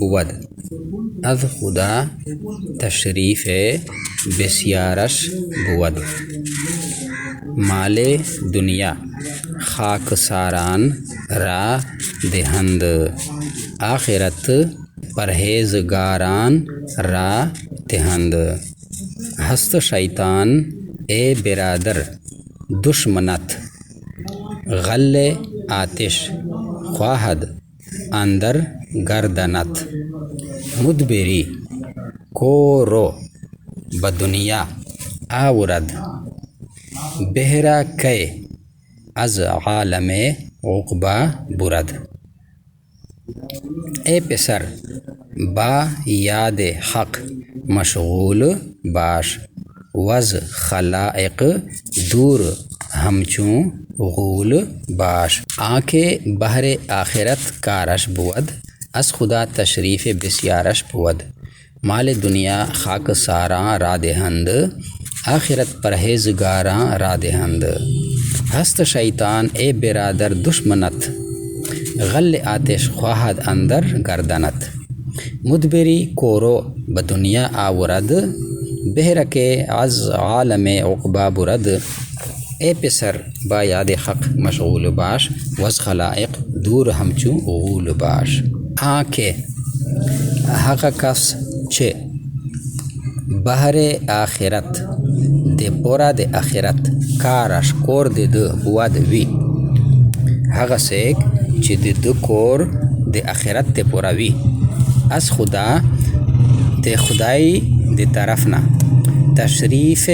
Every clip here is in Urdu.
بود از خدا تشریف بسیارش بود. مال دنیا خاکساران را دهند، آخرت پرهیزگاران را دهند. هست شیطان ای برادر دشمنت، غل آتش خواهد اندر گردنت. مدبری کورو به دنیا آورد، بهره که از عالم عقبا برد. ای پسر با یاد حق مشغول باش، وز خلائق دور همچون غول باش. آنکه بهر آخرت کارش بود، از خدا تشریف بسیارش بود. مال دنیا خاک ساران را دهند، آخرت پرهیزگاران را دهند. هست شیطان ای برادر دشمنت، غل آتش خواهد اندر گردنت. مدبری کورو به دنیا آورد، بهره که از عالم عقبا برد. ای پسر با یاد حق مشغول باش، وز خلائق دور همچون غول باش. آنکه هغه کس چې بهر آخرت د پورا د آخرت کارش کور د بود وی، هغه څوک چې د کور د آخرت د پورا وی، از خدا د خدای د طرف نه تشریف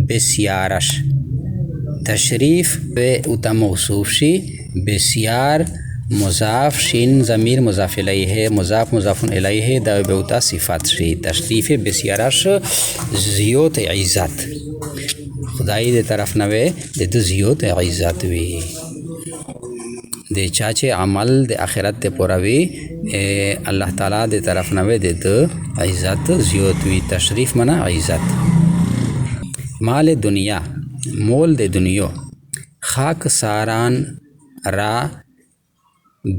بسیارش، تشریف به اوتا موصوف شي. بسیار مضاف شین ضمیر مضاف الیه مضاف مضاف الیه دا به اوتا صفت شي. تشریف بسیارش زیوت عزت، خدای د طرف نه وي د زیوت عزت وي. د چا چې عمل د آخرت ته پوره وي، الله تعالی د طرف نه وي د عزت زیوت وي. تشریف منا عزت. مال دنیا مول د دنیا خاک ساران را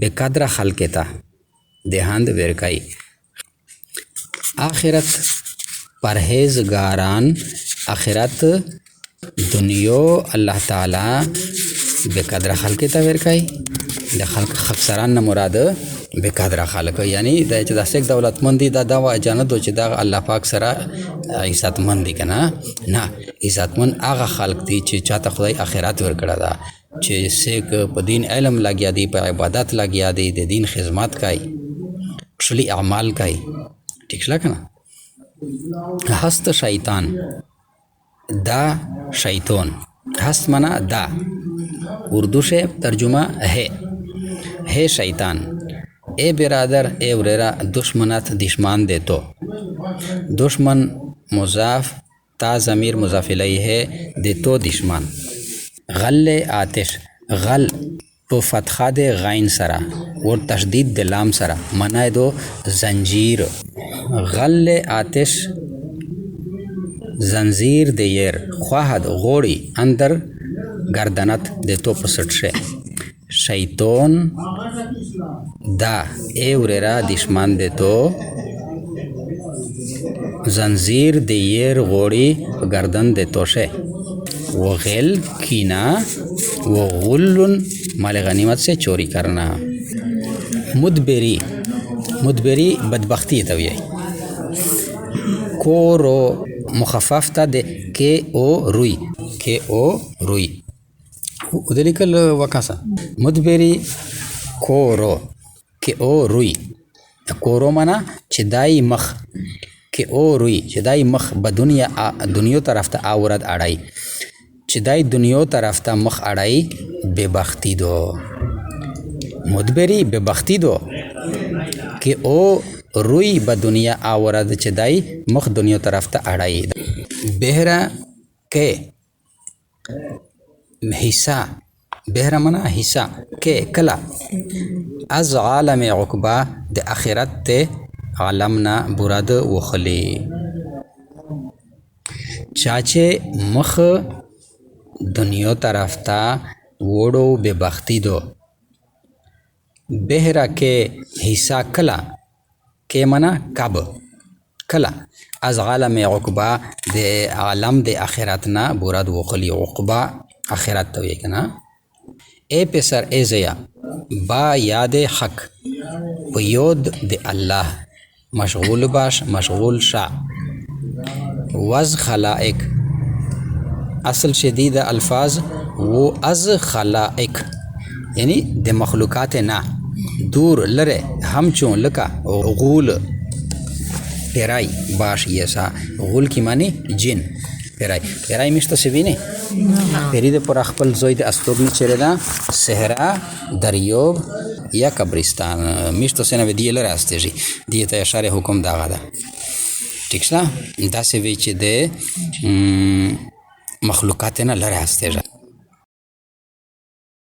بقدر خلقتا دهند ورکای. آخرت پرهیزگاران، آخرت دنیا الله تعالی بقدر خلقتا ورکای. د خاک ساران نه مراد بقدر خلق، یعنی د چې داسې دولتمندي دا و جنت چې دا الله پاک سره عزتمند دي کنه. نه، عزتمند هغه خلق دي چې چاته خدای آخرت ورکړه ده، چې سیک په دین علم لګیا دي، په عبادت لګیا دي، د دین خدمت کوي، ښکلي اعمال کوي. ٹھیک شله کنه. هست شیطان دا شیطان، هست منا دا، اردو سے ترجمه ہے شیطان. اے برادر اے وررا دشمنت دشمن دے تو، دشمن مضاف تا ضمیر مضاف الیہ دے تو دشمن. غل آتش، غل په فتحه د غین سره اور تشدید د لام سره معنی دو زنجیر. غل آتش زنجیر د یر خواهد غوړي اندر گردنت د تو پسټ شه. شیطان دا ای وررا دشمن د تو، زنجیر د یر غوړي گردن د تو شه. وغل کینا وغل مال غنیمت سے چوری کرنا. مدبری، مدبری بدبختی ته وایي. کورو مخفف ته د کې او روی، کې او روی او د لیکل وکاسه. مدبری کورو کې او روی، کورو معنا چې دای مخ، کې او روی چې دای مخ به دنیا طرف ته آورد اړای، چې دای دنیا طرف ته مخ اړای بے بختی دو. مدبری بے بختی دو که او روی به دنیا آورد، چې دای مخ دنیا طرف ته اړای. بهره که حصہ، بهره منا حصہ، که کلا از عالم عقبا د آخرت ته عالمنا براد وخلی. چاچه مخ دنیا طرف تا وړو بې بختی دو بهره کې حصہ کلا کې منا کب کلا از عالم عقبا د عالم د آخرت نه براد وقلی عقبا آخرت ته وی کنه اے پسر اے زیا با یاد حق په یود د الله مشغول باش مشغول شا وز خلائق اصل شدید الفاظ وہ از خلائق یعنی د مخلوقات نه دور لره همچون لکا غول پیرای باش یسا غول کی معنی جن پیرای میشته سوینه پیری د پر خپل زوی د استوګنی چره دا صحرا دریوب یا قبرستان میشته سنه دی لره استېږي دی ته اشاره حکم دا غدا ټیک شلا دا سی وی چې د مخلوقات نه لره استېږي